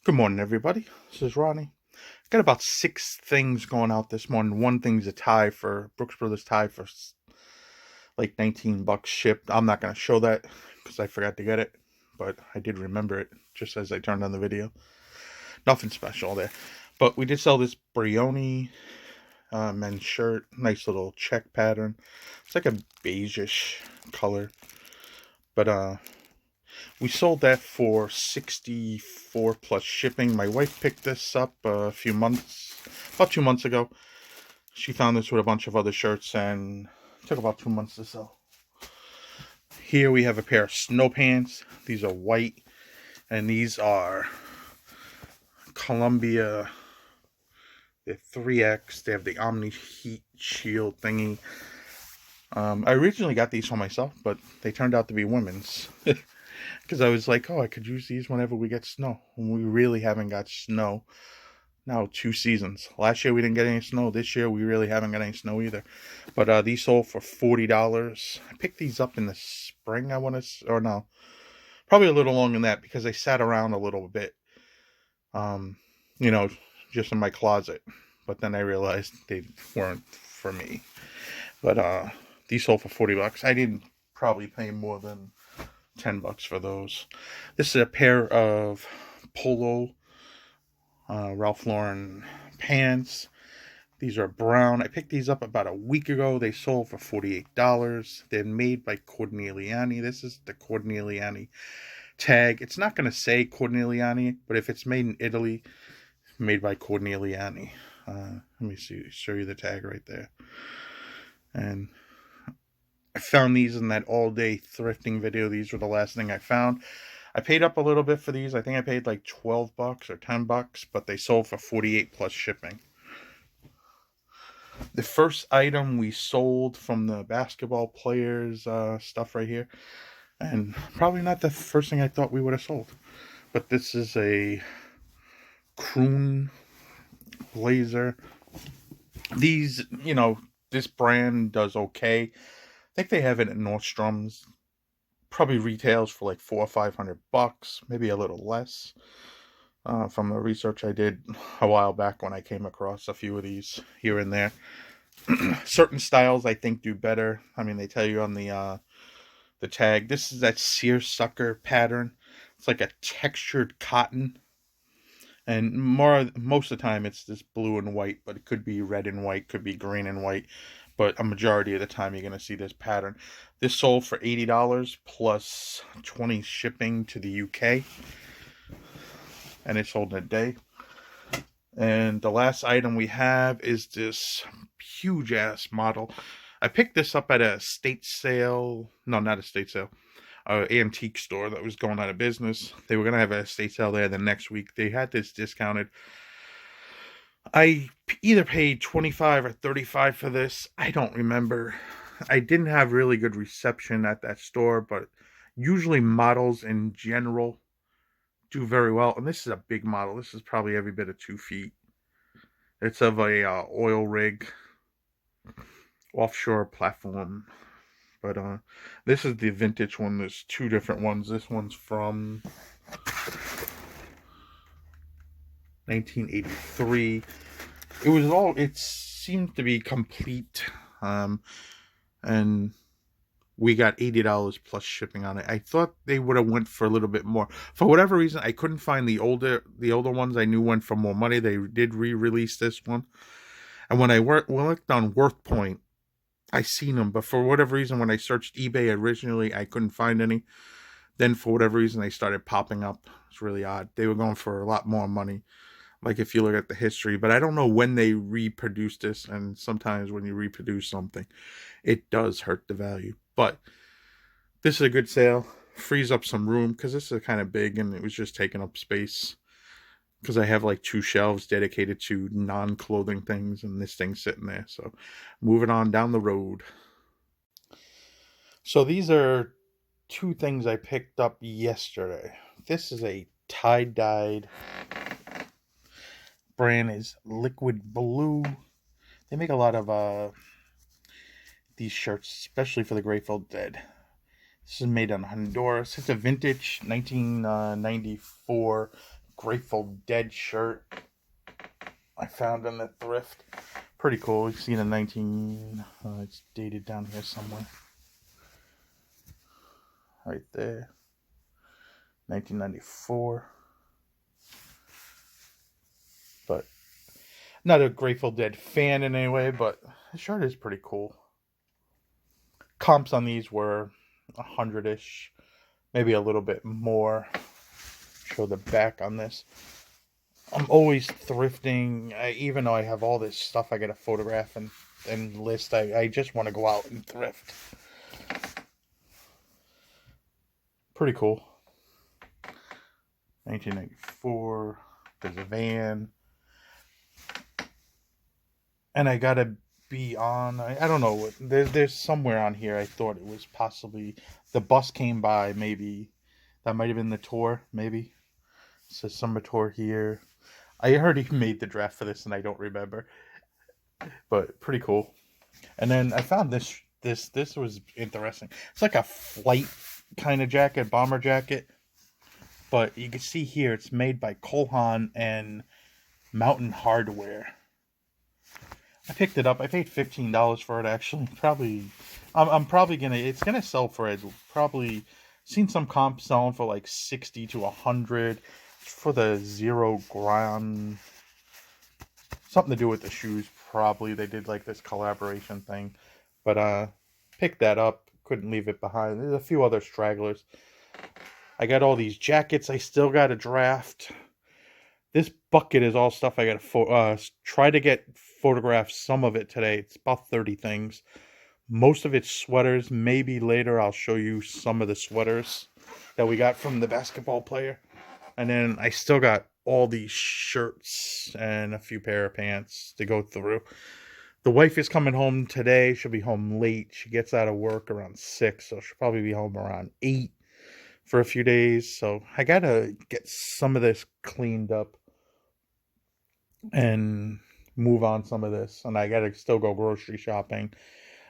Good morning, everybody. This is Ronnie. Got about 6 things going out this morning. One thing's a tie for Brooks Brothers tie for like $19 shipped. I'm not going to show that because I forgot to get it, but I did remember it just as I turned on the video. Nothing special there. But we did sell this Brioni men's shirt. Nice little check pattern. It's like a beigeish color. But we sold that for 64 plus shipping. My wife picked this up about 2 months ago. She found this with a bunch of other shirts and it took about 2 months to sell. Here we have a pair of snow pants. These are white and these are Columbia. They're 3X. They have the Omni Heat Shield thingy. I originally got these for myself, but they turned out to be women's. Because I was like, oh, I could use these whenever we get snow. And we really haven't got snow now 2 seasons. Last year we didn't get any snow. This year we really haven't got any snow either. But these sold for $40. I picked these up in the spring, I want to, or no, probably a little longer than that because they sat around a little bit. You know, just in my closet. But then I realized they weren't for me. But these sold for $40. I didn't probably pay more than $10 for those. This is a pair of polo Ralph Lauren pants. These are brown. I picked these up about a week ago. They sold for $48. They're made by Corneliani. This is the Corneliani tag. It's not going to say Corneliani, but if it's made in Italy, made by Corneliani. Let me show you the tag right there. And I found these in that all-day thrifting video. These were the last thing I found. I paid up a little bit for these. I think I paid like $12 or $10, but they sold for $48 plus shipping. The first item we sold from the basketball players stuff right here, and probably not the first thing I thought we would have sold, but this is a Kroon blazer. These, this brand does okay. I think they have it at Nordstrom's. Probably retails for like $400 or $500, maybe a little less. From the research I did a while back when I came across a few of these here and there. Certain styles I think do better. I mean, they tell you on the tag. This is that seersucker pattern. It's like a textured cotton. And most of the time it's this blue and white, but it could be red and white, could be green and white. But a majority of the time you're going to see this pattern. This sold for $80 plus $20 shipping to the UK. And it sold in a day. And the last item we have is this huge ass model. I picked this up at a estate sale. No, not a estate sale. Antique store that was going out of business. They were going to have an estate sale there the next week. They had this discounted. I either paid $25 or $35 for this. I don't remember. I didn't have really good reception at that store, but usually models in general do very well. And this is a big model. This is probably every bit of 2 feet. It's of a oil rig, offshore platform. But this is the vintage one. There's 2 different ones. This one's from 1983. It seemed to be complete. And we got $80 plus shipping on it. I thought they would have went for a little bit more. For whatever reason, I couldn't find the older ones I knew went for more money. They did re-release this one. And when I looked on WorthPoint, I seen them, but for whatever reason, when I searched eBay originally, I couldn't find any. Then for whatever reason, they started popping up. It's really odd. They were going for a lot more money, like if you look at the history. But I don't know when they reproduced this, and sometimes when you reproduce something, it does hurt the value. But this is a good sale. Frees up some room, because this is kind of big, and it was just taking up space. Because I have like 2 shelves dedicated to non-clothing things, and this thing's sitting there. So moving on down the road. So these are 2 things I picked up yesterday. This is a tie-dyed brand, is Liquid Blue. They make a lot of these shirts, especially for the Grateful Dead. This is made in Honduras. It's a vintage 1994 Grateful Dead shirt I found in the thrift. Pretty cool. You've seen a it's dated down here somewhere. Right there. 1994. But not a Grateful Dead fan in any way, but the shirt is pretty cool. Comps on these were 100-ish, maybe a little bit more. Show the back on this. I'm always thrifting, even though I have all this stuff I gotta photograph and list. I just want to go out and thrift. Pretty cool. 1994. There's a van. And I gotta be on. I don't know what. There's somewhere on here. I thought it was possibly the bus came by. Maybe that might have been the tour. Maybe it says summer tour here. I already made the draft for this and I don't remember. But pretty cool. And then I found this was interesting. It's like a flight kind of jacket, bomber jacket. But you can see here it's made by Kolhan and Mountain Hardwear. I picked it up. I paid $15 for it actually. I'm probably it's gonna sell for it. Probably seen some comps selling for like 60 to 100 for the 0 gram. Something to do with the shoes, probably. They did like this collaboration thing. But picked that up. Couldn't leave it behind. There's a few other stragglers. I got all these jackets I still got to draft. This bucket is all stuff I got to try to get photographed some of it today. It's about 30 things. Most of it's sweaters. Maybe later I'll show you some of the sweaters that we got from the basketball player. And then I still got all these shirts and a few pair of pants to go through. The wife is coming home today. She'll be home late. She gets out of work around 6, so she'll probably be home around 8 for a few days. So I got to get some of this cleaned up and move on some of this. And I got to still go grocery shopping.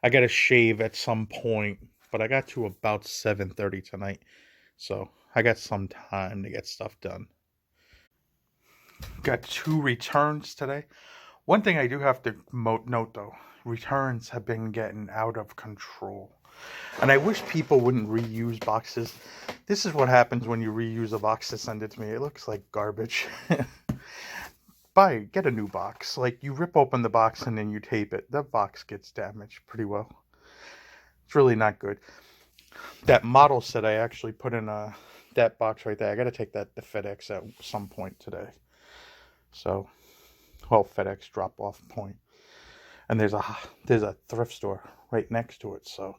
I got to shave at some point, but I got to about 7:30 tonight. So I got some time to get stuff done. Got 2 returns today. One thing I do have to note though, returns have been getting out of control. And I wish people wouldn't reuse boxes. This is what happens when you reuse a box to send it to me. It looks like garbage. Get a new box. Like, you rip open the box and then you tape it. The box gets damaged pretty well. It's really not good. That model set I actually put in that box right there. I got to take that to FedEx at some point today. So, FedEx drop-off point. And there's a thrift store right next to it. So,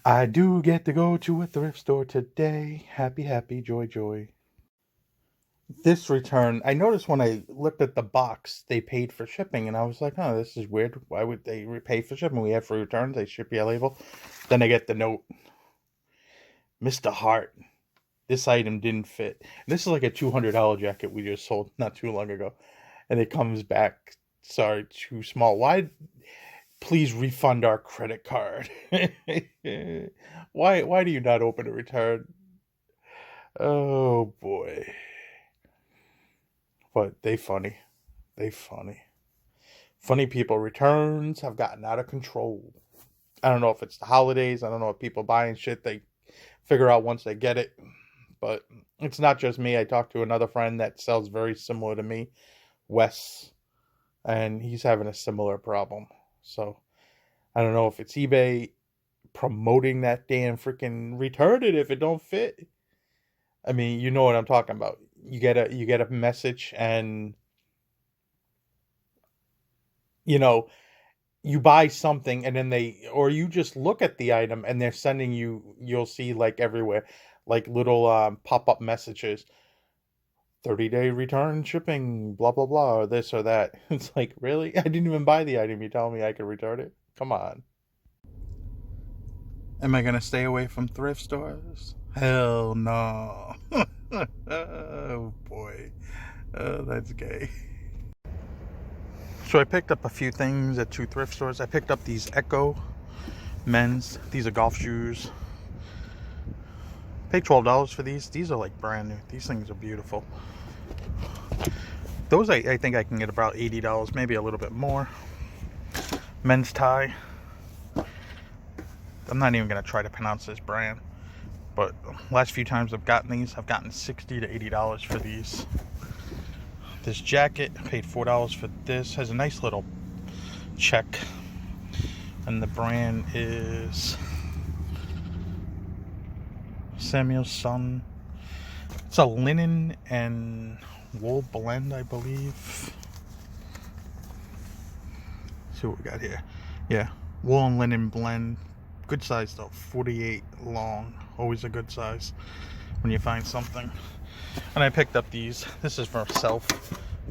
I do get to go to a thrift store today. Happy, happy, joy, joy. This return, I noticed when I looked at the box, they paid for shipping, and I was like, oh, this is weird. Why would they pay for shipping? We have free returns. They ship you a label. Then I get the note. Mr. Hart, this item didn't fit. And this is like a $200 jacket we just sold not too long ago. And it comes back, sorry, too small. Why? Please refund our credit card. Why do you not open a return? Oh, boy. But they funny. Funny people. Returns have gotten out of control. I don't know if it's the holidays. I don't know if people buying shit they figure out once they get it. But it's not just me. I talked to another friend that sells very similar to me, Wes, and he's having a similar problem. So I don't know if it's eBay promoting that damn freaking return it if it don't fit. I mean, you know what I'm talking about. You get a message and you buy something and then or you just look at the item and they're sending you'll see like everywhere, like little pop-up messages. 30-day return shipping, blah, blah, blah, or this or that. It's like, really? I didn't even buy the item. You tell me I could return it? Come on. Am I going to stay away from thrift stores? Hell no. Oh, boy. Oh, that's gay. So I picked up a few things at 2 thrift stores. I picked up these Echo men's. These are golf shoes. Paid $12 for these. These are like brand new. These things are beautiful. Those I think I can get about $80, maybe a little bit more. Men's tie. I'm not even going to try to pronounce this brand. But last few times I've gotten these, I've gotten $60 to $80 for these. This jacket, I paid $4 for this. Has a nice little check. And the brand is Samuelson. It's a linen and wool blend, I believe. Let's see what we got here. Yeah, wool and linen blend. Good size though, 48 long. Always a good size when you find something. And I picked up these. This is for myself.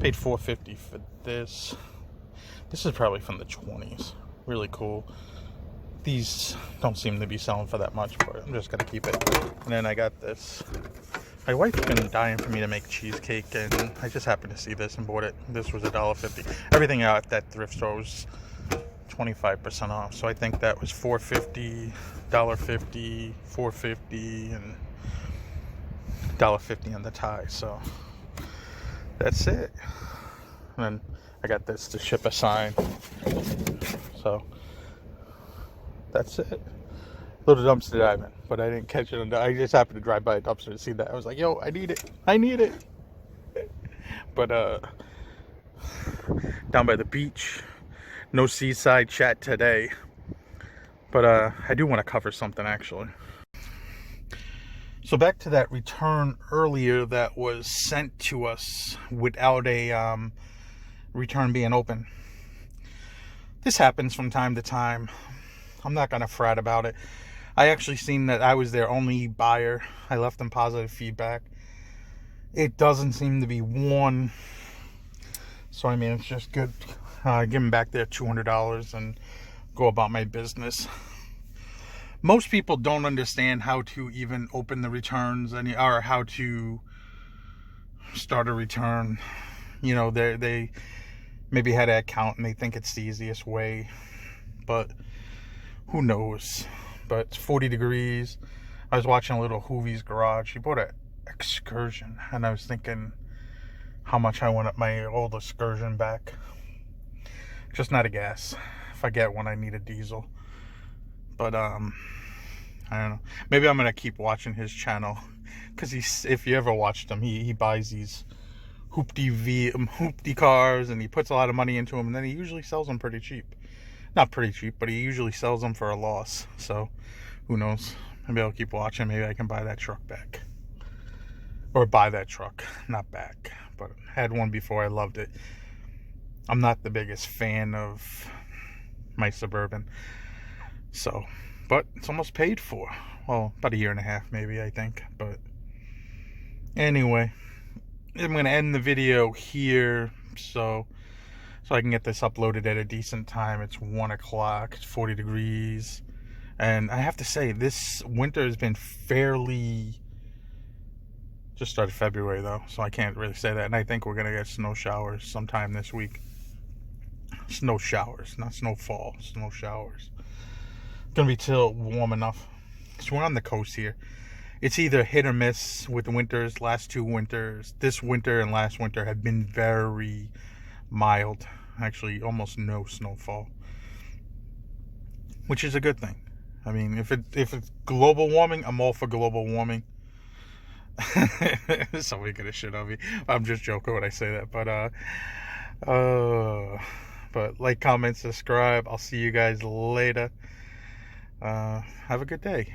Paid $4.50 for this. This is probably from the 20s. Really cool. These don't seem to be selling for that much, but I'm just gonna keep it. And then I got this. My wife's been dying for me to make cheesecake, and I just happened to see this and bought it. This was $1.50. Everything out at that thrift store was 25% off, so I think that was $4.50, $1.50, $4.50, and $1.50 on the tie. So that's it. And then I got this to ship a sign. So that's it. Little dumpster diving, but I didn't catch it. I just happened to drive by a dumpster to see that. I was like, yo, I need it. I need it. But down by the beach. No seaside chat today. But I do want to cover something actually. So back to that return earlier that was sent to us without a return being open. This happens from time to time. I'm not going to fret about it. I actually seen that I was their only buyer. I left them positive feedback. It doesn't seem to be worn. So I mean, it's just good. Give them back their $200 and go about my business. Most people don't understand how to even open the returns or how to start a return. You know, they maybe had an account and they think it's the easiest way, but who knows? But it's 40 degrees. I was watching a little Hoovie's Garage. He bought an Excursion, and I was thinking how much I want my old Excursion back. Just not a gas. If I get one, I need a diesel. But I don't know. Maybe I'm gonna keep watching his channel, because if you ever watched him, he buys these hoopty cars, and he puts a lot of money into them, and then he usually sells them pretty cheap. Not pretty cheap, but he usually sells them for a loss. So who knows? Maybe I'll keep watching. Maybe I can buy that truck back, or buy that truck, not back. But I had one before. I loved it. I'm not the biggest fan of my Suburban. So, but it's almost paid for. Well, about a year and a half maybe, I think. But anyway, I'm going to end the video here so I can get this uploaded at a decent time. It's 1 o'clock. It's 40 degrees. And I have to say, this winter has been fairly... Just started February, though, so I can't really say that. And I think we're going to get snow showers sometime this week. Snow showers, not snowfall. Snow showers. It's going to be till warm enough. So we're on the coast here. It's either hit or miss with the winters. Last 2 winters, this winter and last winter, have been very mild. Actually, almost no snowfall, which is a good thing. I mean, if it's global warming, I'm all for global warming. Somebody could have shit on me. I'm just joking when I say that, but like, comment, subscribe. I'll see you guys later. Have a good day.